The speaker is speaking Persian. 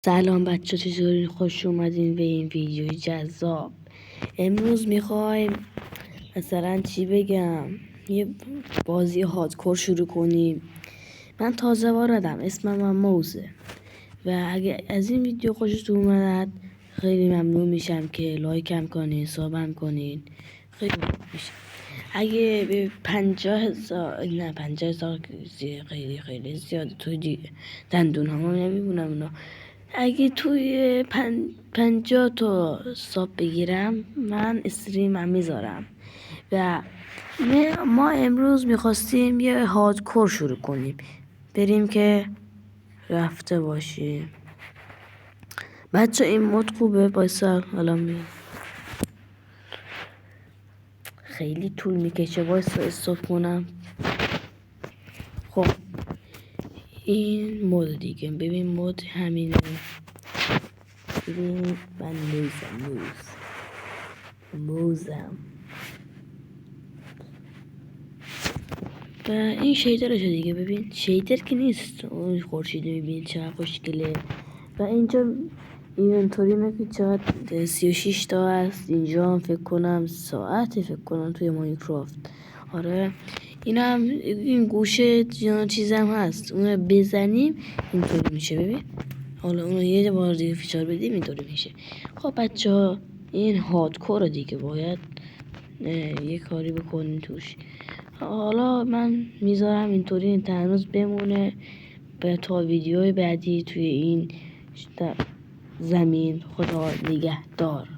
سلام بچه، چطورین؟ خوش اومدین به این ویدیوی جذاب. امروز میخوایم مثلا چی بگم، یه بازی هاردکور شروع کنیم. من تازه واردم، اسمم هم موزه و اگه از این ویدیو خوشتون اومد خیلی ممنون میشم که لایکم کنین، سابم کنین، خیلی ممنون میشم. اگه به 50,000 نه 50,000 خیلی زیاده، توی دندون همون نمیبونم اونا. اگه توی 50 تا ساب بگیرم من استریمم میذارم. و ما امروز میخواستیم یه هاردکور شروع کنیم، بریم که رفته باشیم. بچه این مود خوبه، بایستا الان میاد. خیلی طول میکشه، بایستا استاپ کنم. خب این مود دیگه، ببین مود همینه. ببین من موزم و این شیدرشه دیگه. ببین شیدر که نیست، اون خورشید میبین چقدر خوشگله. و اینجا اینطوری که چقدر 36 تا هست. اینجا هم فکر کنم ساعت، فکر کنم توی ماینکرافت. آره این گوشه چیزم هست، اون بزنیم اینطوری میشه. ببین حالا اونو یه بار دیگه فشار بدیم اینطوری میشه. خب بچه ها این هاردکور دیگه، باید یه کاری بکنیم توش. حالا من میذارم اینطوری هنوز بمونه تا ویدیوی بعدی توی این زمین. خدا نگهدار.